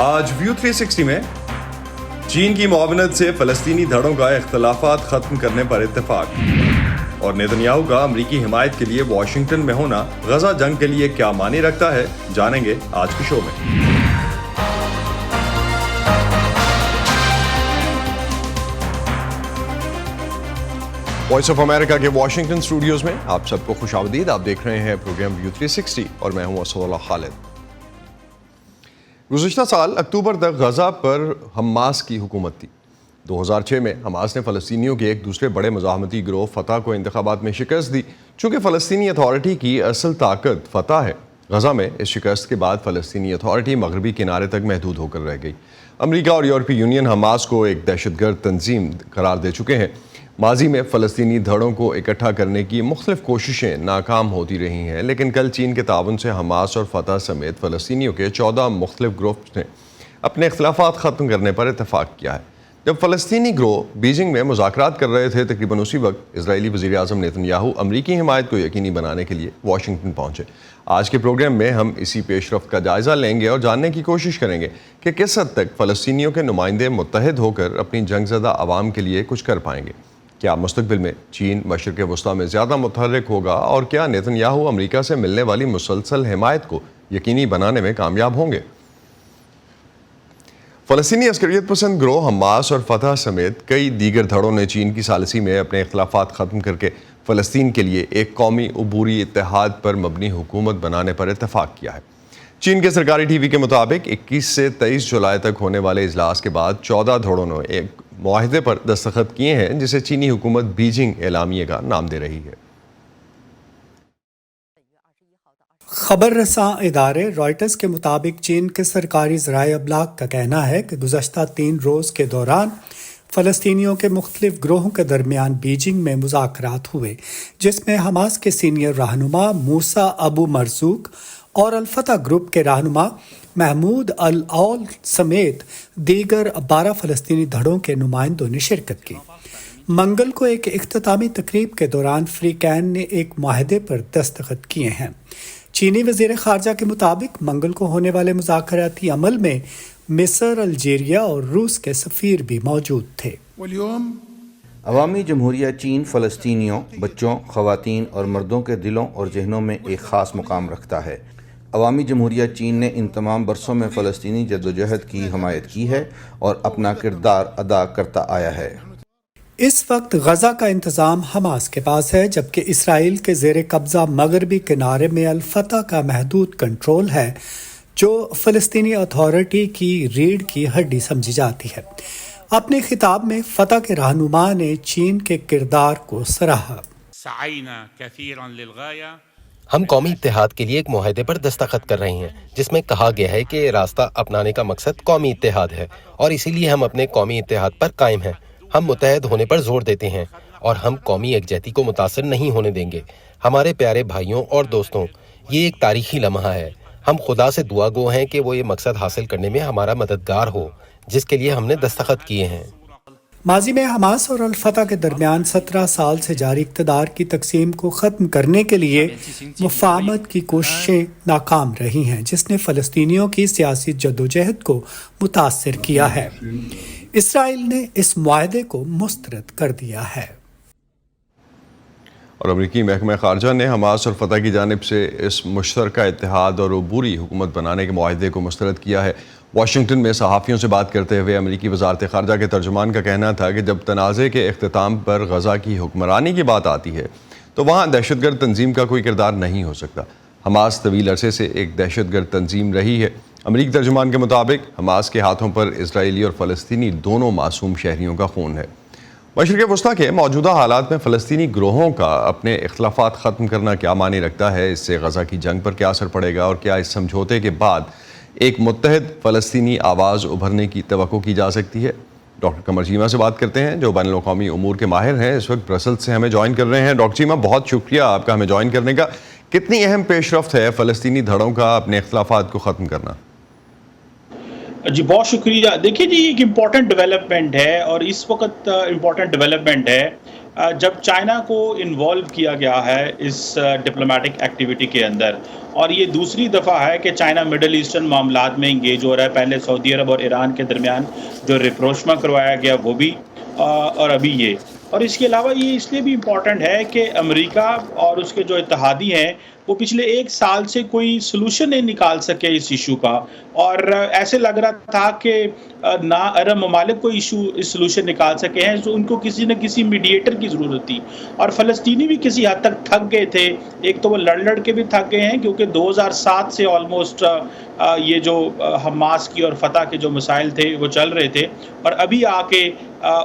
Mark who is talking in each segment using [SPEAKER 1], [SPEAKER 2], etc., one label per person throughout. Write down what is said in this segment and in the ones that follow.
[SPEAKER 1] آج ویو 360 میں چین کی معاونت سے فلسطینی دھڑوں کا اختلافات ختم کرنے پر اتفاق، اور نیتنیاہو کا امریکی حمایت کے لیے واشنگٹن میں ہونا غزہ جنگ کے لیے کیا معنی رکھتا ہے، جانیں گے آج کے شو میں۔ وائس آف امریکہ کے واشنگٹن اسٹوڈیوز میں آپ سب کو خوش آمدید۔ آپ دیکھ رہے ہیں پروگرام ویو 360 اور میں ہوں اسد اللہ خالد۔ گزشتہ سال اکتوبر تک غزہ پر حماس کی حکومت تھی۔ 2006 میں حماس نے فلسطینیوں کے ایک دوسرے بڑے مزاحمتی گروہ فتح کو انتخابات میں شکست دی۔ چونکہ فلسطینی اتھارٹی کی اصل طاقت فتح ہے، غزہ میں اس شکست کے بعد فلسطینی اتھارٹی مغربی کنارے تک محدود ہو کر رہ گئی۔ امریکہ اور یورپی یونین حماس کو ایک دہشت گرد تنظیم قرار دے چکے ہیں۔ ماضی میں فلسطینی دھڑوں کو اکٹھا کرنے کی مختلف کوششیں ناکام ہوتی رہی ہیں، لیکن کل چین کے تعاون سے حماس اور فتح سمیت فلسطینیوں کے 14 مختلف گروپس نے اپنے اختلافات ختم کرنے پر اتفاق کیا ہے۔ جب فلسطینی گروہ بیجنگ میں مذاکرات کر رہے تھے، تقریباً اسی وقت اسرائیلی وزیر اعظم نیتنیاہو امریکی حمایت کو یقینی بنانے کے لیے واشنگٹن پہنچے۔ آج کے پروگرام میں ہم اسی پیش رفت کا جائزہ لیں گے اور جاننے کی کوشش کریں گے کہ کس حد تک فلسطینیوں کے نمائندے متحد ہو کر اپنی جنگ زدہ عوام کے لیے کچھ کر پائیں گے۔ کیا مستقبل میں چین مشرق وسطیٰ میں زیادہ متحرک ہوگا، اور کیا نیتنیاہو امریکہ سے ملنے والی مسلسل حمایت کو یقینی بنانے میں کامیاب ہوں گے؟ فلسطینی عسکریت پسند گروہ حماس اور فتح سمیت کئی دیگر دھڑوں نے چین کی ثالثی میں اپنے اختلافات ختم کر کے فلسطین کے لیے ایک قومی عبوری اتحاد پر مبنی حکومت بنانے پر اتفاق کیا ہے۔ چین کے سرکاری ٹی وی کے مطابق 21 سے 23 جولائی تک ہونے والے اجلاس کے بعد 14 دھڑوں نے ایک معاہدے پر دستخط کیے ہیں، جسے چینی حکومت بیجنگ اعلامیہ کا نام دے رہی ہے۔
[SPEAKER 2] خبر رساں ادارے رائٹرز کے مطابق چین کے سرکاری ذرائع ابلاغ کا کہنا ہے کہ گزشتہ 3 روز کے دوران فلسطینیوں کے مختلف گروہوں کے درمیان بیجنگ میں مذاکرات ہوئے، جس میں حماس کے سینئر رہنما موسیٰ ابو مرزوق اور الفتح گروپ کے رہنما محمود العول سمیت دیگر 12 فلسطینی دھڑوں کے نمائندوں نے شرکت کی۔ منگل کو ایک اختتامی تقریب کے دوران فری کین نے ایک معاہدے پر دستخط کیے ہیں۔ چینی وزیر خارجہ کے مطابق منگل کو ہونے والے مذاکراتی عمل میں مصر، الجیریا اور روس کے سفیر بھی موجود تھے۔
[SPEAKER 3] عوامی جمہوریہ چین فلسطینیوں، بچوں، خواتین اور مردوں کے دلوں اور ذہنوں میں ایک خاص مقام رکھتا ہے۔ عوامی جمہوریہ چین نے ان تمام برسوں میں فلسطینی جدوجہد کی حمایت کی ہے اور اپنا کردار ادا کرتا آیا ہے۔
[SPEAKER 2] اس وقت غزہ کا انتظام حماس کے پاس ہے، جبکہ اسرائیل کے زیر قبضہ مغربی کنارے میں الفتح کا محدود کنٹرول ہے، جو فلسطینی اتھارٹی کی ریڑھ کی ہڈی سمجھی جاتی ہے۔ اپنے خطاب میں فتح کے رہنما نے چین کے کردار کو سراہا۔
[SPEAKER 4] ہم قومی اتحاد کے لیے ایک معاہدے پر دستخط کر رہے ہیں، جس میں کہا گیا ہے کہ یہ راستہ اپنانے کا مقصد قومی اتحاد ہے، اور اسی لیے ہم اپنے قومی اتحاد پر قائم ہیں۔ ہم متحد ہونے پر زور دیتے ہیں اور ہم قومی یکجہتی کو متاثر نہیں ہونے دیں گے۔ ہمارے پیارے بھائیوں اور دوستوں، یہ ایک تاریخی لمحہ ہے۔ ہم خدا سے دعا گو ہیں کہ وہ یہ مقصد حاصل کرنے میں ہمارا مددگار ہو، جس کے لیے ہم نے دستخط کیے ہیں۔
[SPEAKER 2] ماضی میں حماس اور الفتح کے درمیان 17 سال سے جاری اقتدار کی تقسیم کو ختم کرنے کے لیے مفاہمت کی کوششیں ناکام رہی ہیں، جس نے فلسطینیوں کی سیاسی جدوجہد کو متاثر کیا ہے۔ اسرائیل نے اس معاہدے کو مسترد کر دیا ہے۔
[SPEAKER 1] اور امریکی محکمہ خارجہ نے حماس اور فتح کی جانب سے اس مشترکہ اتحاد اور عبوری حکومت بنانے کے معاہدے کو مسترد کیا ہے۔ واشنگٹن میں صحافیوں سے بات کرتے ہوئے امریکی وزارت خارجہ کے ترجمان کا کہنا تھا کہ جب تنازع کے اختتام پر غزہ کی حکمرانی کی بات آتی ہے تو وہاں دہشت گرد تنظیم کا کوئی کردار نہیں ہو سکتا۔ حماس طویل عرصے سے ایک دہشت گرد تنظیم رہی ہے۔ امریکی ترجمان کے مطابق حماس کے ہاتھوں پر اسرائیلی اور فلسطینی دونوں معصوم شہریوں کا خون ہے۔ مشرق وسطیٰ کے موجودہ حالات میں فلسطینی گروہوں کا اپنے اختلافات ختم کرنا کیا معنی رکھتا ہے؟ اس سے غزہ کی جنگ پر کیا اثر پڑے گا، اور کیا اس سمجھوتے کے بعد ایک متحد فلسطینی آواز ابھرنے کی توقع کی جا سکتی ہے؟ ڈاکٹر قمر چیمہ سے بات کرتے ہیں، جو بین الاقوامی امور کے ماہر ہیں، اس وقت برسلز سے ہمیں جوائن کر رہے ہیں۔ ڈاکٹر چیمہ، بہت شکریہ آپ کا ہمیں جوائن کرنے کا۔ کتنی اہم پیش رفت ہے فلسطینی دھڑوں کا اپنے اختلافات کو ختم کرنا؟
[SPEAKER 5] जी बहुत शुक्रिया। देखिए जी, एक इम्पॉर्टेंट डेवलपमेंट है और इस वक़्त इम्पॉर्टेंट डेवलपमेंट है जब चाइना को इन्वॉल्व किया गया है इस डिप्लोमैटिक एक्टिविटी के अंदर, और ये दूसरी दफ़ा है कि चाइना मिडल ईस्टर्न मामलात में इंगेज हो रहा है। पहले सऊदी अरब और ईरान के दरमियान जो रिप्रोचमा करवाया गया वो भी, और अभी ये। और इसके अलावा ये इसलिए भी इम्पॉर्टेंट है कि अमेरिका और उसके जो इत्तेहादी हैं वो पिछले 1 साल से कोई सॉल्यूशन नहीं निकाल सके इस इशू का, और ऐसे लग रहा था कि ना अरब ममालिक को इस सॉल्यूशन निकाल सके हैं, तो उनको किसी न किसी मीडिएटर की ज़रूरत थी। और फ़लस्तीनी भी किसी हद तक थक गए थे। एक तो वो लड़ के भी थक गए हैं क्योंकि 2007 से ऑलमोस्ट ये जो हमास की और फतह के जो मसाइल थे वो चल रहे थे, और अभी आके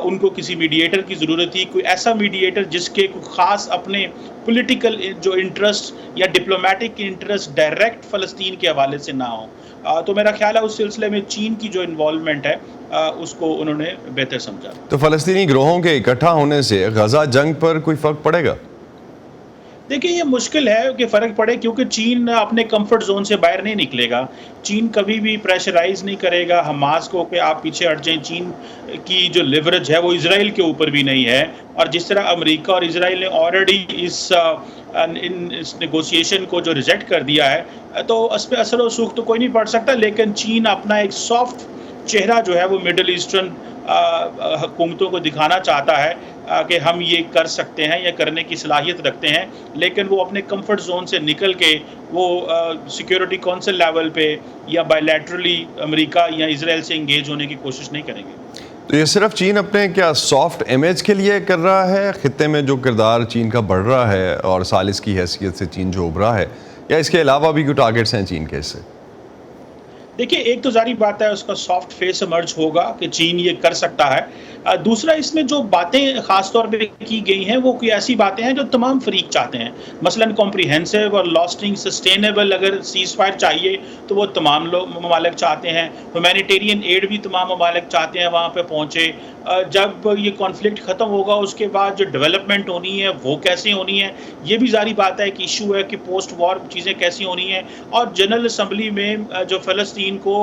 [SPEAKER 5] उनको किसी मीडिएटर की ज़रूरत थी, कोई ऐसा मीडिएटर जिसके कोई ख़ास अपने पॉलिटिकल जो इंटरेस्ट या डिप्लोमेटिक इंटरेस्ट डायरेक्ट फ़लस्तीन के हवाले से ना हो। तो मेरा ख्याल है उस सिलसिले में चीन की जो इन्वॉल्वमेंट है उसको उन्होंने बेहतर समझा।
[SPEAKER 1] तो फ़लस्तीनी गिरोहों के इकट्ठा होने से गजा जंग पर कोई फ़र्क पड़ेगा?
[SPEAKER 5] देखिए ये मुश्किल है कि फ़र्क पड़े, क्योंकि चीन अपने कंफर्ट जोन से बाहर नहीं निकलेगा। चीन कभी भी प्रेशराइज़ नहीं करेगा हमास को कि आप पीछे हट जाएं। चीन की जो लिवरेज है वो इजराइल के ऊपर भी नहीं है, और जिस तरह अमेरिका और इजराइल ने ऑलरेडी इस नेगोशिएशन को जो रिजेक्ट कर दिया है, तो उस पर असर व सूख तो कोई नहीं पड़ सकता। लेकिन चीन अपना एक सॉफ्ट चेहरा जो है वो मिडल ईस्टर्न हुकूमतों को दिखाना चाहता है कि हम ये कर सकते हैं या करने की सलाहियत रखते हैं, लेकिन वो अपने कंफर्ट जोन से निकल के वो सिक्योरिटी काउंसिल लेवल पे या बायलैटरली अमेरिका या इजराइल से इंगेज होने की कोशिश नहीं करेंगे।
[SPEAKER 1] तो ये सिर्फ चीन अपने क्या सॉफ्ट इमेज के लिए कर रहा है, खित्ते में जो किरदार चीन का बढ़ रहा है और सालिस की हैसियत से चीन जो उभरा है, या इसके अलावा भी कोई टारगेट्स हैं चीन के इससे?
[SPEAKER 5] देखिए एक तो जारी बात है उसका सॉफ्ट फेस इमर्ज होगा कि चीन ये कर सकता है। दूसरा, इसमें जो बातें ख़ास तौर पे की गई हैं वो कोई ऐसी बातें हैं जो तमाम फरीक चाहते हैं। मसलन कॉम्प्रिहेंसिव और लास्टिंग सस्टेनेबल अगर सीज़ फायर चाहिए तो वो तमाम लोग ममालिक चाहते हैं। ह्यूमैनिटेरियन एड भी तमाम ममालिक चाहते हैं वहाँ पे पहुँचे। जब ये कॉन्फ्लिक्ट ख़त्म होगा उसके बाद जो डेवलपमेंट होनी है वो कैसे होनी है, ये भी जारी बात है कि इशू है कि पोस्ट वॉर चीज़ें कैसी होनी हैं। और जनरल असम्बली में जो फ़लस्तीन को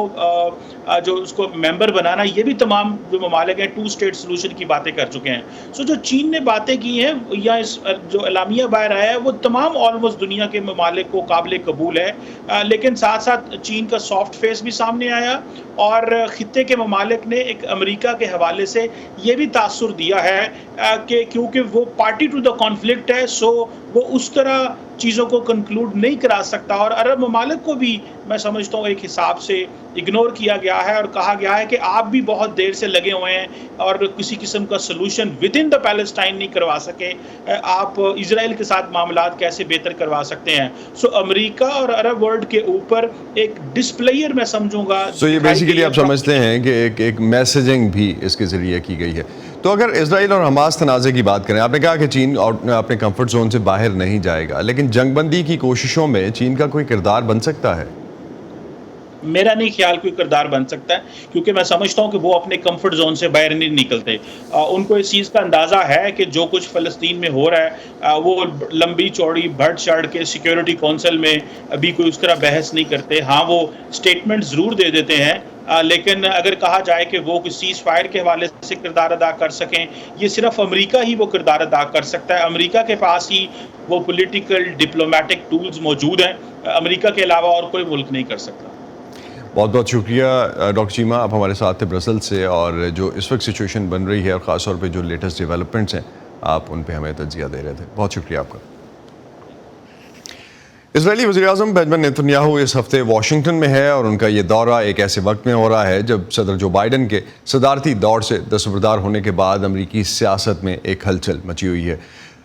[SPEAKER 5] जो उसको मेंबर बनाना, ये भी तमाम जो ममालिक हैं 2 स्टेट सॉल्यूशन की बातें कर चुके हैं। सो जो चीन ने बातें की हैं या इस जो एलामिया बाहर आया है वो तमाम ऑलमोस्ट दुनिया के ममालिक को काबिल कबूल है। लेकिन साथ साथ चीन का सॉफ्ट फेस भी सामने आया, और खित्ते के ममालिक ने एक अमेरिका के हवाले से ये भी तासुर दिया है कि क्योंकि वो पार्टी टू द कॉन्फ्लिक्ट है, सो वो उस तरह चीज़ों को कंक्लूड नहीं करा सकता। और अरब ममालिक को भी मैं समझता हूँ एक हिसाब से इग्नोर किया गया है और कहा गया है कि आप भी बहुत देर से लगे हुए हैं और किसी किस्म का solution with in the Palestine नहीं करवा सके, आप इजराइल के साथ मामलात कैसे बेहतर करवा सकते हैं। सो अमेरिका और अरब वर्ल्ड के ऊपर एक डिस्प्लेयर मैं समझूंगा।
[SPEAKER 1] सो ये बेसिकली आप समझते हैं कि एक मैसेजिंग भी इसके ज़रिए की गई है। तो अगर इजराइल और हमास तनाज़े की बात करें, आपने कहा कि चीन और अपने कंफर्ट जोन से बाहर नहीं जाएगा, लेकिन जंगबंदी की कोशिशों में चीन का कोई किरदार बन सकता है?
[SPEAKER 5] मेरा नहीं ख्याल कोई किरदार बन सकता है, क्योंकि मैं समझता हूँ कि वो अपने कंफर्ट जोन से बाहर नहीं निकलते। उनको इस चीज़ का अंदाज़ा है कि जो कुछ फ़लस्तीन में हो रहा है वो लंबी चौड़ी बढ़ चढ़ के सिक्योरिटी काउंसिल में अभी कोई उस तरह बहस नहीं करते। हाँ, वो स्टेटमेंट ज़रूर दे देते हैं, लेकिन अगर कहा जाए कि वो सीज़ फायर के हवाले से किरदार अदा कर सकें, ये सिर्फ अमेरिका ही वो किरदार अदा कर सकता है। अमेरिका के पास ही वो पॉलिटिकल डिप्लोमेटिक टूल्स मौजूद हैं, अमेरिका के अलावा और कोई मुल्क नहीं कर सकता।
[SPEAKER 1] बहुत बहुत शुक्रिया डॉक्टर चीमा, आप हमारे साथ थे ब्रसेल्स से, और जो इस वक्त सिचुएशन बन रही है और ख़ास तौर पे जो लेटेस्ट डेवलपमेंट्स हैं आप उन पे हमें तज्ज़िया दे रहे थे। बहुत शुक्रिया आपका। इजरायली वज़ीर-ए-आज़म बेंजामिन नेतन्याहू इस हफ्ते वाशिंगटन में है, और उनका ये दौरा एक ऐसे वक्त में हो रहा है जब सदर जो बाइडन के सदारती दौर से दस्तबरदार होने के बाद अमरीकी सियासत में एक हलचल मची हुई है।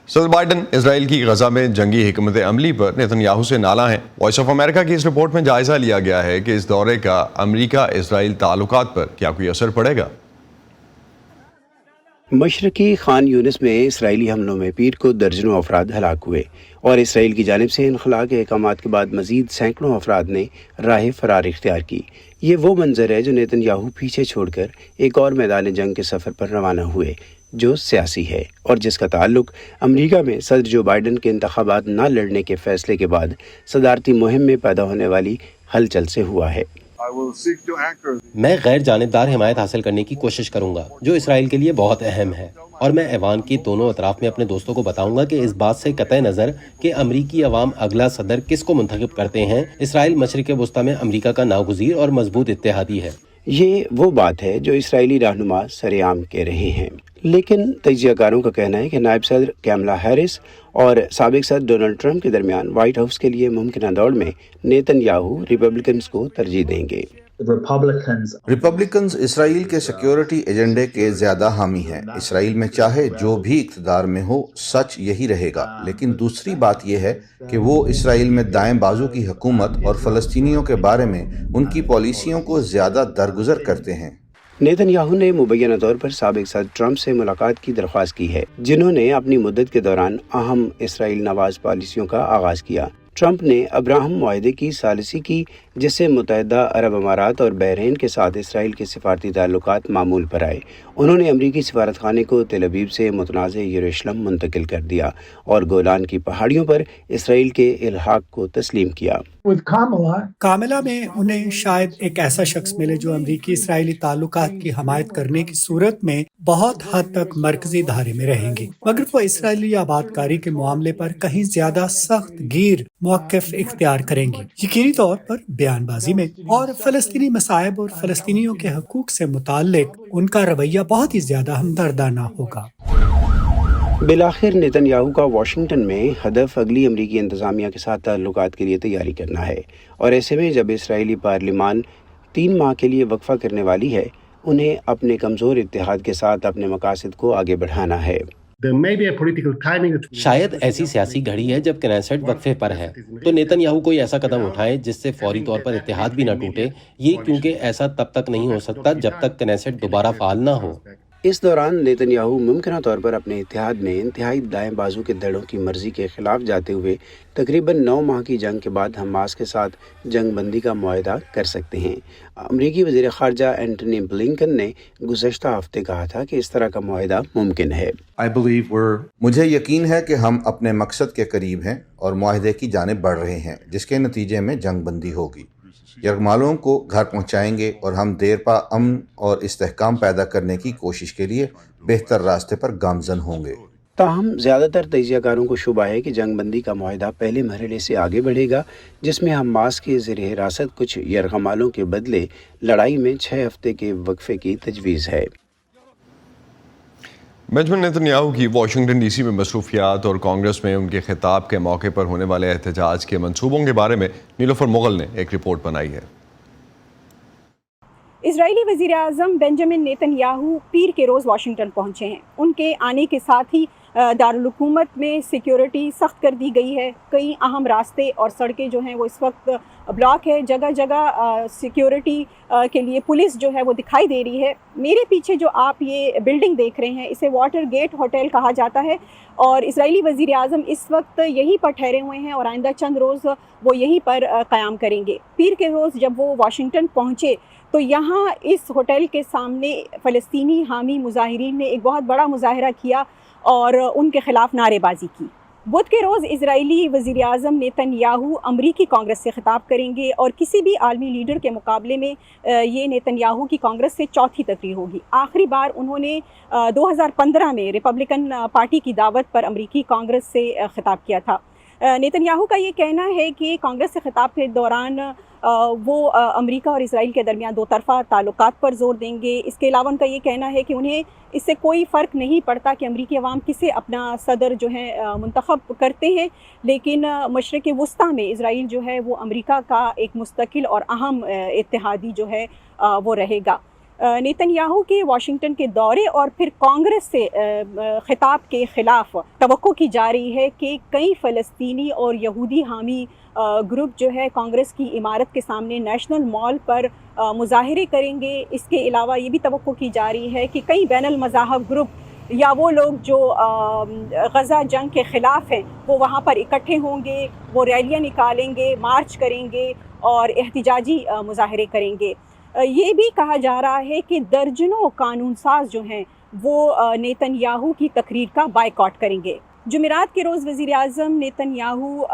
[SPEAKER 1] सदर बाइडन इजराइल की गजा में जंगी हिकमत अमली पर नेतन्याहू से नाला हैं। वॉइस ऑफ अमेरिका की इस रिपोर्ट में जायज़ा लिया गया है कि इस दौरे का अमरीका इजराइल ताल्लुकात पर क्या कोई असर पड़ेगा।
[SPEAKER 6] मशरकी खान यूनिस में इसराइली हमलों में पीर को दर्जनों अफराद हलाक हुए, और इसराइल की जानिब से इनखला के अहकामात के बाद मजीद सैकड़ों अफराद ने राह फरार इख्तियार की। ये वो मंजर है जो नेतन्याहू पीछे छोड़कर एक और मैदान जंग के सफ़र पर रवाना हुए, जो सियासी है और जिसका ताल्लुक अमेरिका में सदर जो बाइडन के इंतखाबात न लड़ने के फैसले के बाद सदारती मुहिम में पैदा होने वाली हलचल से हुआ है।
[SPEAKER 4] मैं गैर जानिबदार हिमायत हासिल करने की कोशिश करूंगा जो इसराइल के लिए बहुत अहम है, और मैं ऐवान की दोनों अतराफ में अपने दोस्तों को बताऊंगा कि इस बात से कतई नज़र कि अमरीकी अवाम अगला सदर किसको मुंतखब करते हैं, इसराइल मशरिक़ वस्ता में अमरीका का नागुज़ीर और मजबूत इत्तेहादी है।
[SPEAKER 6] ये वो बात है जो इसराइली रहनुमा सरेआम कह रहे हैं, लेकिन तजियाकारों का कहना है कि नायब सदर कैमला हैरिस और साबिक सदर डोनाल्ड ट्रंप के दरमियान व्हाइट हाउस के लिए मुमकिन दौड़ में नेतन्याहू रिपब्लिकन्स को तरजीह देंगे।
[SPEAKER 3] रिपब्लिकन्स इसराइल के सिक्योरिटी एजेंडे के ज्यादा हामी हैं। इसराइल में चाहे जो भी इक़्तिदार में हो, सच यही रहेगा। लेकिन दूसरी बात यह है कि वो इसराइल में दाएं बाजू की हुकूमत और फ़लस्तीनियों के बारे में उनकी पॉलिसियों को ज्यादा दरगुजर करते हैं।
[SPEAKER 6] नेतन्याहू ने मुबैना तौर पर साबिक सदर ट्रंप से मुलाकात की दरख्वास्त की है, जिन्होंने अपनी मुद्दत के दौरान अहम इसराइल नवाज पॉलिसियों का आगाज किया। ट्रंप ने अब्राहम मुआहदे की सालिसी की, जिससे मुत्तहिदा अरब अमारात और बहरीन के साथ इसराइल के सिफारती ताल्लुकात मामूल पर आए। उन्होंने अमरीकी सिफारत खाने को तेल अवीव से मुतनाज़ यरूशलेम मुंतकिल कर दिया और गोलान की पहाड़ियों पर इसराइल के इल्हाक को तस्लीम किया।
[SPEAKER 2] कामिला में उन्हें शायद एक ऐसा शख्स मिले जो अमरीकी इसराइली ताल्लुकात की हमायत करने की सूरत में बहुत हद तक मरकजी धारे में रहेंगी, मगर वो इसराइली आबादकारी के मामले पर कहीं ज्यादा सख्त गिर मौक़िफ़ इख्तियार करेंगी, यकीनी तौर पर बयानबाजी में, और फ़लस्तीनी मसाइब और फ़लस्तीनियों के हकूक़ से मुताल्लिक उनका रवैया बहुत ही ज्यादा हमदर्दाना होगा।
[SPEAKER 6] बिलाखिर नेतन्याहू का वाशिंगटन में हदफ अगली अमरीकी इंतज़ामिया के साथ ताल्लुकात के लिए तैयारी करना है, और ऐसे में जब इसराइली पार्लिमान 3 माह के लिए वक्फा करने वाली है, उन्हें अपने कमज़ोर इत्तेहाद के साथ अपने मकासद को आगे बढ़ाना है।
[SPEAKER 4] शायद ऐसी सियासी घड़ी है जब कनेसेट वक्फे पर है, तो नेतन्याहू कोई ऐसा कदम उठाए जिससे फौरी तौर पर इत्तेहाद भी न टूटे। ये क्योंकि ऐसा तब तक नहीं हो सकता जब तक कनेसेट दोबारा फाल ना हो।
[SPEAKER 6] इस दौरान नेतन्याहू मुमकिन तौर पर अपने इत्तेहाद में इंतहाई दाएं बाजू के धड़ों की मर्जी के खिलाफ जाते हुए तकरीबन 9 माह की जंग के बाद हमास के साथ जंग बंदी का मुआहदा कर सकते हैं। अमरीकी वज़ीर ख़ारजा एंटनी ब्लिंकन ने गुज़श्ता हफ्ते कहा था कि इस तरह का मुआहदा मुमकिन है।
[SPEAKER 3] मुझे यकीन है कि हम अपने मकसद के करीब हैं और मुआहदे की जानिब बढ़ रहे हैं, जिसके नतीजे में जंग बंदी होगी। यरगमालों को घर पहुंचाएंगे और हम देर पा अमन और इस्तेहकाम पैदा करने की कोशिश के लिए बेहतर रास्ते पर गामजन होंगे।
[SPEAKER 6] ताहम ज़्यादातर तजियाकारों को शुबा है कि जंग बंदी का मुआहदा पहले मरहले से आगे बढ़ेगा, जिसमें हमास के ज़ेर हिरासत कुछ यरगमालों के बदले लड़ाई में 6 हफ्ते के वक्फे की तजवीज़ है।
[SPEAKER 1] बेंजामिन नेतन्याहू की वाशिंगटन डीसी में मसरूफियात और कांग्रेस में उनके खिताब के मौके पर होने वाले एहतजाज के मंसूबों के बारे में नीलोफर मुगल ने एक रिपोर्ट बनाई है।
[SPEAKER 7] इजरायली वज़ीर आज़म बेंजामिन नेतन्याहू पीर के रोज़ वाशिंगटन पहुंचे हैं। उनके आने के साथ ही दारुल हुकूमत में सिक्योरिटी सख्त कर दी गई है। कई अहम रास्ते और सड़कें जो हैं वो इस वक्त ब्लॉक है। जगह जगह सिक्योरिटी के लिए पुलिस जो है वो दिखाई दे रही है। मेरे पीछे जो आप ये बिल्डिंग देख रहे हैं, इसे वाटर गेट होटल कहा जाता है, और इजरायली वज़ीर आज़म इस वक्त यहीं पर ठहरे हुए हैं और आइंदा चंद रोज़ वो यहीं पर क़याम करेंगे। पीर के रोज़ जब वो वाशिंगटन पहुँचे तो यहाँ इस होटल के सामने फ़लस्तीनी हामी मुजाहिरीन ने एक बहुत बड़ा मुजाहरा किया और उनके ख़िलाफ़ नारेबाजी की। बुध के रोज़ इजरायली वज़ीर आज़म नेतन्याहू अमरीकी कांग्रेस से ख़िताब करेंगे और किसी भी आलमी लीडर के मुकाबले में ये नेतन्याहू की कांग्रेस से चौथी तकरीर होगी। आखिरी बार उन्होंने 2015 में रिपब्लिकन पार्टी की दावत पर अमरीकी कांग्रेस से ख़िताब किया था। नेतन्याहू का ये कहना है कि कांग्रेस से ख़िताब के दौरान वो अमेरिका और इसराइल के दरमियान दो तरफ़ा ताल्लुकात पर जोर देंगे। इसके अलावा उनका ये कहना है कि उन्हें इससे कोई फ़र्क नहीं पड़ता कि अमेरिकी अवाम किसे अपना सदर जो है मुंतखब करते हैं, लेकिन मशरिक़ वस्ता में इसराइल जो है वो अमेरिका का एक मुस्तकिल और अहम इत्तेहादी जो है वो रहेगा। नेतन्याहू के वाशिंगटन के दौरे और फिर कांग्रेस से खिताब के ख़िलाफ़ तवक्को की जा रही है कि कई फ़लस्तीनी और यहूदी हामी ग्रुप जो है कांग्रेस की इमारत के सामने नेशनल मॉल पर मुजाहरे करेंगे। इसके अलावा ये भी तवक्को की जा रही है कि कई बैनुल मज़ाहब ग्रुप या वो लोग जो गज़ा जंग के ख़िलाफ़ हैं वो वहाँ पर इकट्ठे होंगे, वो रैलियाँ निकालेंगे, मार्च करेंगे और एहतिजाजी मुजाहरे करेंगे। ये भी कहा जा रहा है कि दर्जनों कानून साज जो हैं वो नेतन्याहू की तकरीर का बायकॉट करेंगे। जुमेरात के रोज़ वज़ीर आज़म नेतन्याहू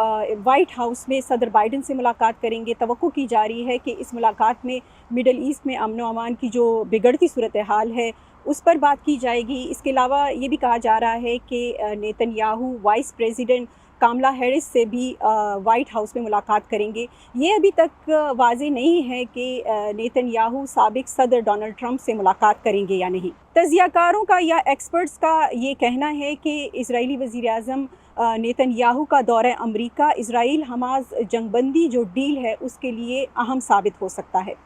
[SPEAKER 7] वाइट हाउस में सदर बाइडन से मुलाकात करेंगे। तवक्को की जा रही है कि इस मुलाकात में मिडल ईस्ट में अमन व अमान की जो बिगड़ती सूरत हाल है उस पर बात की जाएगी। इसके अलावा ये भी कहा जा रहा है कि नेतन्याहू वाइस प्रेसिडेंट कामला हैरिस से भी वाइट हाउस में मुलाकात करेंगे। ये अभी तक वाज़ेह नहीं है कि नेतन्याहू साबिक सदर डोनाल्ड ट्रंप से मुलाकात करेंगे या नहीं। तज्ज़ियाकारों का या एक्सपर्ट्स का ये कहना है कि इजरायली वज़ीर आज़म नेतन्याहू का दौरा अमरीका इसराइल हमास जंगबंदी जो डील है उसके लिए अहम साबित हो सकता है।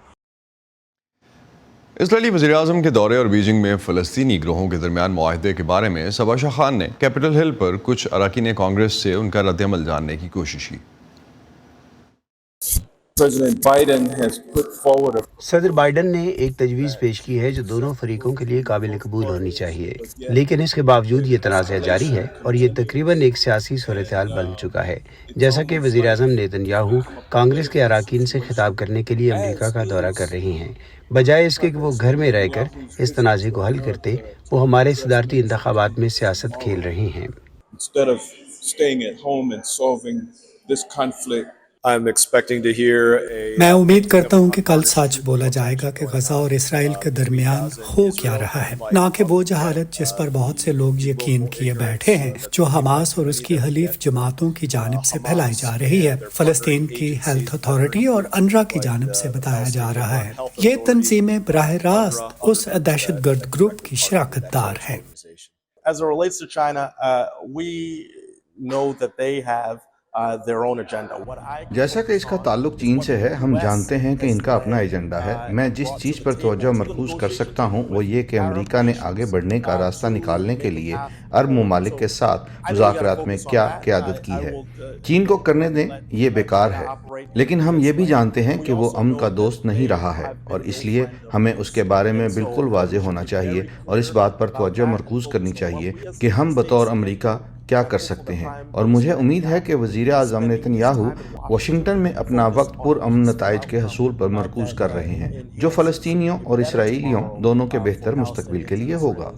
[SPEAKER 1] इसराइली वज़ीर-ए-आज़म के दौरे और बीजिंग में फ़लस्तीनी गिरोहों के दरमियान मुआहदे के बारे में सबा शाह खान ने कैपिटल हिल पर कुछ अरकान कांग्रेस से उनका रद्द-ए-अमल जानने की कोशिश की।
[SPEAKER 6] सदर बाइडन ने एक तजवीज़ पेश की है जो दोनों फरीकों के लिए काबिल कबूल होनी चाहिए, लेकिन इसके बावजूद ये तनाज़ा जारी है और ये तकरीबन एक सियासी सूरत-ए-हाल बन चुका है। जैसा कि वज़ीर आज़म नेतन्याहू कांग्रेस के अरकान से खिताब करने के लिए अमेरिका का दौरा कर रहे हैं, बजाय इसके कि वो घर में रहकर इस तनाज़े को हल करते, वो हमारे सदारती इंतखाबात में सियासत खेल रहे हैं।
[SPEAKER 2] मैं उम्मीद करता हूँ कि कल सच बोला जाएगा कि गजा और इसराइल के दरमियान हो क्या रहा है, ना कि वो जहालत जिस पर बहुत से लोग यकीन किए बैठे हैं, जो हमास और उसकी हलीफ जमातों की जानिब से फैलाई जा रही है। फलस्तीन की हेल्थ अथॉरिटी और अनरा की जानिब से बताया जा रहा है ये तंजीमें बराह रास्त उस दहशतगर्द ग्रुप की शराकतदार हैं।
[SPEAKER 8] As it relates to China, we know that they have their own agenda.
[SPEAKER 3] जैसा कि इसका ताल्लुक चीन से है, हम जानते हैं कि इनका अपना एजेंडा है। मैं जिस चीज़ पर तवज्जो मरकूज कर सकता हूँ वो ये कि अमेरिका ने आगे बढ़ने का रास्ता निकालने के लिए अरब ममालिक के साथ मुज़ाकरात में क्या क़यादत की है। चीन को करने दें, ये बेकार है, लेकिन हम ये भी जानते हैं कि वो अमन का दोस्त नहीं रहा है और इसलिए हमें उसके बारे में बिल्कुल वाज़ेह होना चाहिए और इस बात पर तवज्जो मरकूज करनी चाहिए कि हम बतौर अमेरिका क्या कर सकते हैं। और मुझे उम्मीद है कि वज़ीर आज़म नेतन्याहू वाशिंगटन में अपना वक्त पुरअमन नताइज के हसूल पर मरकूज कर रहे हैं, जो फ़लस्तीनियों और इसराइलियों दोनों के बेहतर मुस्तकबिल के लिए होगा।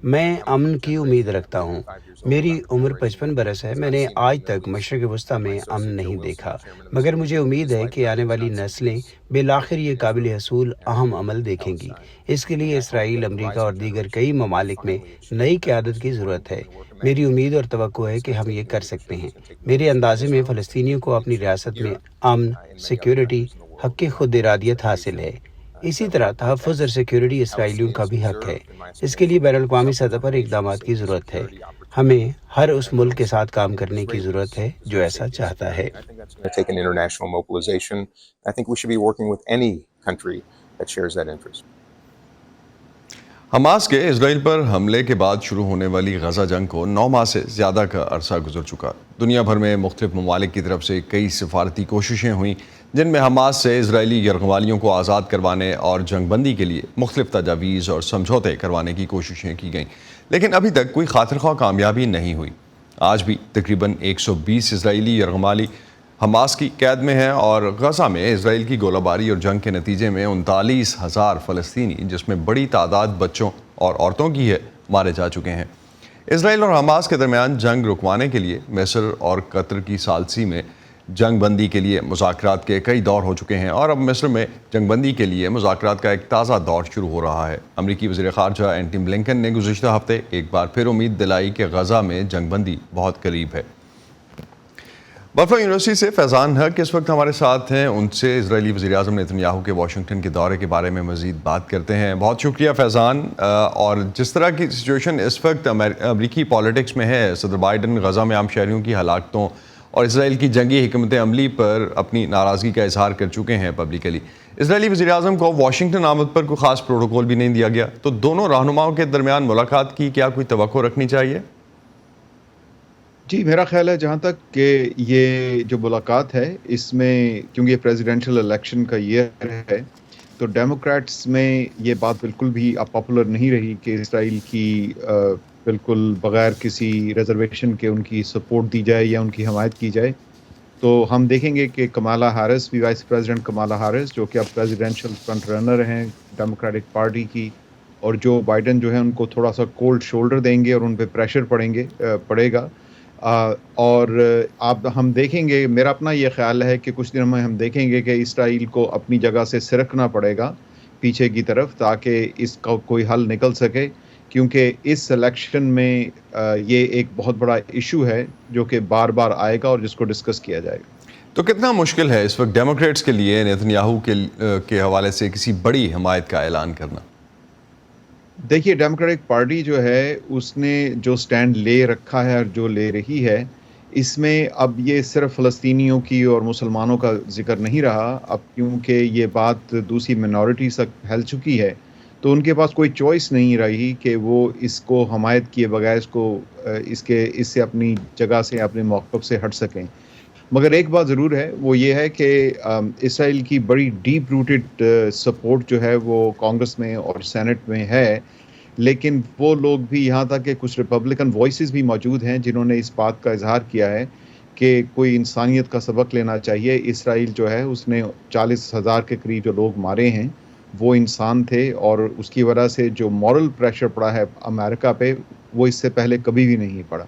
[SPEAKER 6] मैं अमन की उम्मीद रखता हूँ। मेरी उम्र 55 बरस है। मैंने आज तक मशरक़ वस्ता में अमन नहीं देखा, मगर मुझे उम्मीद है कि आने वाली नस्लें बिलाखिर ये काबिल हसूल अहम अमल देखेंगी। इसके लिए इसराइल, अमेरिका और दीगर कई ममालिक में नई क़यादत की ज़रूरत है। मेरी उम्मीद और तवक्को है कि हम ये कर सकते हैं। मेरे अंदाजे में फ़लस्तीनियों को अपनी रियासत में अमन, सिक्योरिटी, हक़ खुद इरादियत हासिल है। इसी तरह तहफ़्फ़ुज़ और सिक्योरिटी इसराइलियों का भी हक है। इसके लिए बैनुल-अक़वामी सतह पर इक़दामात की ज़रूरत है। हमें हर उस मुल्क के साथ काम करने की ज़रूरत है जो ऐसा चाहता है।
[SPEAKER 1] हमास के इसराइल पर हमले के बाद शुरू होने वाली गजा जंग को 9 माह से ज़्यादा का अरसा गुजर चुका। दुनिया भर में मुख्तलिफ ममालिक की तरफ से कई सिफारती कोशिशें हुई जिनमें हमास से इजरायली यरगवालियों को आज़ाद करवाने और जंगबंदी के लिए मुख्तलिफ तजावीज़ और समझौते करवाने की कोशिशें की गईं, लेकिन अभी तक कोई खातिरख्वाह कामयाबी नहीं हुई। आज भी तकरीबन 120 इजरायली यरगवाली हमास की कैद में हैं और गजा में इसराइल की गोलाबारी और जंग के नतीजे में 39,000 फ़लस्तीनी, जिसमें बड़ी तादाद बच्चों और औरतों की है, मारे जा चुके हैं। इसराइल और हमास के दरमियान जंग रुकवाने के लिए मिस्र और कतर की सालसी में जंग बंदी के लिए मुज़ाकरात के कई दौर हो चुके हैं और अब मिस्र में जंग बंदी के लिए मुज़ाकरात का एक ताज़ा दौर शुरू हो रहा है। अमरीकी वज़ीर ख़ारजा एंटनी ब्लिंकन ने गुज़िश्ता हफ्ते एक बार फिर उम्मीद दिलाई कि गजा में जंग बंदी बहुत करीब है। बफलो यूनिवर्सिटी से फैज़ान हक इस वक्त हमारे साथ हैं। उनसे इजरायली वज़ीर-ए-आज़म नेतन्याहू के वाशिंगटन के दौरे के बारे में मज़ीद बात करते हैं। बहुत शुक्रिया फैज़ान। और जिस तरह की सिचुएशन इस वक्त अमरीकी पॉलिटिक्स में है, सदर बाइडन गजा में आम शहरियों की हलाकतों और इसराइल की जंगी हिकमत अमली पर अपनी नाराज़गी का इजहार कर चुके हैं पब्लिकली। इजरायली वज़ीर-ए-आज़म को वाशिंगटन आमद पर कोई ख़ास प्रोटोकॉल भी नहीं दिया गया, तो दोनों रहनुमाओं के दरमियान मुलाकात की क्या कोई तवक्को रखनी चाहिए?
[SPEAKER 9] जी, मेरा ख्याल है जहाँ तक कि ये जो मुलाकात है इसमें, क्योंकि ये प्रेसिडेंशियल इलेक्शन का ईयर है, तो डेमोक्रेट्स में ये बात बिल्कुल भी पॉपुलर नहीं रही कि इसराइल की बिल्कुल बग़ैर किसी रिजर्वेशन के उनकी सपोर्ट दी जाए या उनकी हमायत की जाए। तो हम देखेंगे कि कमाला हैरिस भी, वाइस प्रेसिडेंट कमाला हैरिस, जो कि अब प्रेसिडेंशियल फ्रंट रनर हैं डेमोक्रेटिक पार्टी की, اور جو بائیڈن جو ہے ان کو تھوڑا سا کولڈ شولڈر دیں گے اور ان پہ پریشر پڑے گا. اور آپ ہم دیکھیں گے, میرا اپنا یہ خیال ہے کہ کچھ دنوں میں ہم دیکھیں گے کہ اسرائیل کو اپنی جگہ سے سرکنا پڑے گا پیچھے کی طرف تاکہ اس کا کوئی حل نکل سکے, کیونکہ اس الیکشن میں یہ ایک بہت بڑا ایشو ہے جو کہ بار بار آئے گا اور جس کو ڈسکس کیا جائے گا.
[SPEAKER 1] تو کتنا مشکل ہے اس وقت ڈیموکریٹس کے لیے نیتن یاہو کے حوالے سے کسی بڑی حمایت کا اعلان کرنا؟
[SPEAKER 9] دیکھیے, ڈیموکریٹک پارٹی جو ہے اس نے جو سٹینڈ لے رکھا ہے اور جو لے رہی ہے, اس میں اب یہ صرف فلسطینیوں کی اور مسلمانوں کا ذکر نہیں رہا. اب کیونکہ یہ بات دوسری منورٹیز تک پھیل چکی ہے تو ان کے پاس کوئی چوائس نہیں رہی کہ وہ اس کو حمایت کیے بغیر اس سے اپنی جگہ سے اپنے موقف سے ہٹ سکیں. مگر ایک بات ضرور ہے, وہ یہ ہے کہ اسرائیل کی بڑی ڈیپ روٹڈ سپورٹ جو ہے وہ کانگریس میں اور سینٹ میں ہے, لیکن وہ لوگ بھی یہاں تک کہ کچھ ریپبلکن وائسز بھی موجود ہیں جنہوں نے اس بات کا اظہار کیا ہے کہ کوئی انسانیت کا سبق لینا چاہیے. اسرائیل جو ہے اس نے 40,000 کے قریب جو لوگ مارے ہیں وہ انسان تھے, اور اس کی وجہ سے جو مورل پریشر پڑا ہے امریکہ پہ وہ اس سے پہلے کبھی بھی نہیں پڑا.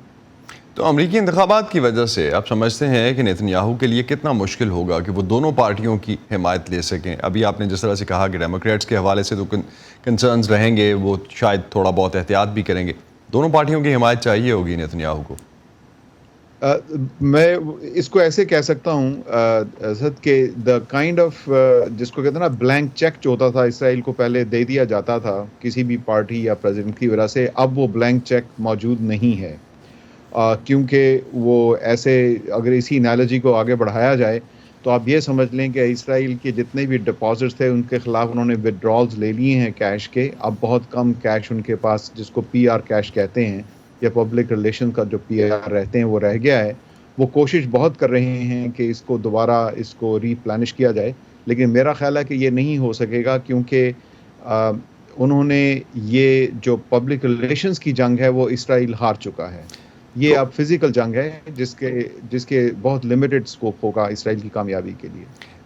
[SPEAKER 1] تو امریکی انتخابات کی وجہ سے آپ سمجھتے ہیں کہ نیتن یاہو کے لیے کتنا مشکل ہوگا کہ وہ دونوں پارٹیوں کی حمایت لے سکیں؟ ابھی آپ نے جس طرح سے کہا کہ ڈیموکریٹس کے حوالے سے تو کنسرنز رہیں گے, وہ شاید تھوڑا بہت احتیاط بھی کریں گے, دونوں پارٹیوں کی حمایت چاہیے ہوگی نیتن یاہو کو.
[SPEAKER 9] میں اس کو ایسے کہہ سکتا ہوں کہ دا کائنڈ آف جس کو کہتے ہیں نا بلینک چیک جو ہوتا تھا اسرائیل کو پہلے دے دیا جاتا تھا کسی بھی پارٹی یا پریزیڈنٹ کی وجہ سے, اب وہ بلینک چیک موجود نہیں ہے. کیونکہ وہ ایسے اگر اسی انالوجی کو آگے بڑھایا جائے تو آپ یہ سمجھ لیں کہ اسرائیل کے جتنے بھی ڈپازٹس تھے ان کے خلاف انہوں نے ودرالز لے لیے ہیں کیش کے. اب بہت کم کیش ان کے پاس, جس کو پی آر کیش کہتے ہیں یا پبلک ریلیشن کا جو پی آر رہتے ہیں, وہ رہ گیا ہے. وہ کوشش بہت کر رہے ہیں کہ اس کو دوبارہ اس کو ری پلانش کیا جائے, لیکن میرا خیال ہے کہ یہ نہیں ہو سکے گا کیونکہ انہوں نے یہ جو پبلک ریلیشنز کی جنگ ہے وہ اسرائیل ہار چکا ہے. یہ اب فزیکل جنگ ہے جس کے بہت لمیٹڈ سکوپ ہوگا اسرائیل کی کامیابی کے لیے.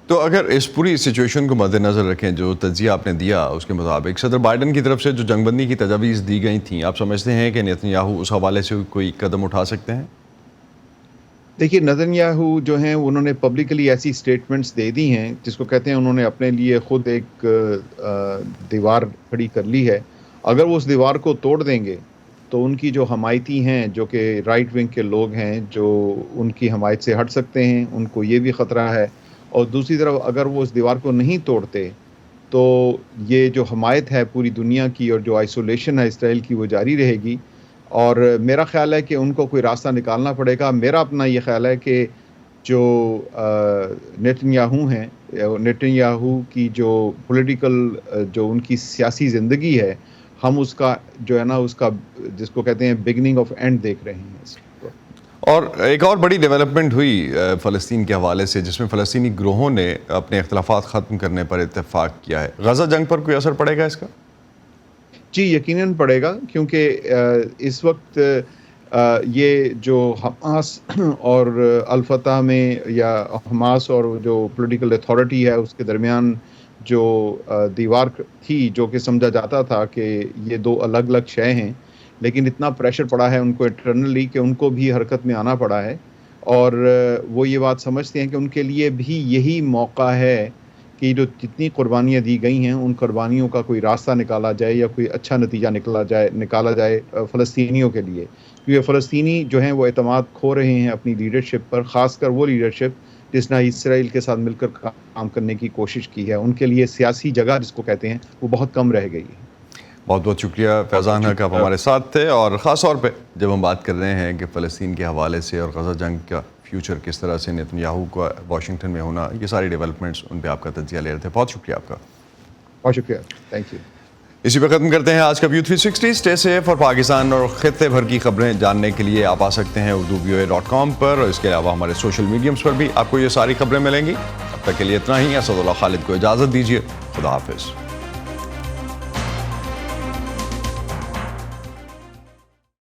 [SPEAKER 1] تو اگر اس پوری سچویشن کو مد نظر رکھیں, جو تجزیہ آپ نے دیا اس کے مطابق صدر بائیڈن کی طرف سے جو جنگ بندی کی تجاویز دی گئی تھیں, آپ سمجھتے ہیں کہ نیتن یاہو اس حوالے سے کوئی قدم اٹھا سکتے ہیں؟
[SPEAKER 9] دیکھیے, نیتن یاہو جو ہیں انہوں نے پبلکلی ایسی سٹیٹمنٹس دے دی ہیں جس کو کہتے ہیں انہوں نے اپنے لیے خود ایک دیوار کھڑی کر لی ہے. اگر وہ اس دیوار کو توڑ دیں گے تو ان کی جو حمایتی ہیں جو کہ رائٹ ونگ کے لوگ ہیں جو ان کی حمایت سے ہٹ سکتے ہیں, ان کو یہ بھی خطرہ ہے. اور دوسری طرف اگر وہ اس دیوار کو نہیں توڑتے تو یہ جو حمایت ہے پوری دنیا کی اور جو آئسولیشن ہے اسرائیل کی وہ جاری رہے گی. اور میرا خیال ہے کہ ان کو کوئی راستہ نکالنا پڑے گا. میرا اپنا یہ خیال ہے کہ جو نیتن یاہو ہیں, نیتن یاہو کی جو پولیٹیکل جو ان کی سیاسی زندگی ہے, ہم اس کا جو ہے نا اس کا جس کو کہتے ہیں بگننگ آف اینڈ دیکھ رہے ہیں.
[SPEAKER 1] اور ایک اور بڑی ڈیولپمنٹ ہوئی فلسطین کے حوالے سے جس میں فلسطینی گروہوں نے اپنے اختلافات ختم کرنے پر اتفاق کیا ہے. غزہ جنگ پر کوئی اثر پڑے گا اس کا؟
[SPEAKER 9] جی یقیناً پڑے گا, کیونکہ اس وقت یہ جو حماس اور الفتح میں یا حماس اور جو پولیٹیکل اتھارٹی ہے اس کے درمیان جو دیوار تھی جو کہ سمجھا جاتا تھا کہ یہ دو الگ الگ شے ہیں, لیکن اتنا پریشر پڑا ہے ان کو انٹرنلی کہ ان کو بھی حرکت میں آنا پڑا ہے. اور وہ یہ بات سمجھتے ہیں کہ ان کے لیے بھی یہی موقع ہے کہ جو جتنی قربانیاں دی گئی ہیں ان قربانیوں کا کوئی راستہ نکالا جائے یا کوئی اچھا نتیجہ نکالا جائے فلسطینیوں کے لیے. کیونکہ فلسطینی جو ہیں وہ اعتماد کھو رہے ہیں اپنی لیڈرشپ پر, خاص کر وہ لیڈرشپ جس نے اسرائیل کے ساتھ مل کر کام کرنے کی کوشش کی ہے. ان کے لیے سیاسی جگہ جس کو کہتے ہیں وہ بہت کم رہ گئی ہے.
[SPEAKER 1] بہت بہت شکریہ فیضان حق, آپ ہمارے ساتھ تھے. اور خاص طور پہ جب ہم بات کر رہے ہیں کہ فلسطین کے حوالے سے اور غزہ جنگ کا فیوچر کس طرح سے نیتن یاہو کا واشنگٹن میں ہونا, یہ ساری ڈیولپمنٹس ان پہ آپ کا تجزیہ لے رہے تھے. بہت شکریہ آپ کا.
[SPEAKER 9] بہت شکریہ, تھینک یو.
[SPEAKER 1] اسی پہ ختم کرتے ہیں آج کا ویو 360. Stay safe. اور پاکستان اور خطے بھر کی خبریں جاننے کے لیے آپ آ سکتے ہیں urduvoa.com پر, اور اس کے علاوہ ہمارے سوشل میڈیمز پر بھی آپ کو یہ ساری خبریں ملیں گی. اب تک کے لیے اتنا ہی. اسد اللہ خالد کو اجازت دیجیے. خدا حافظ.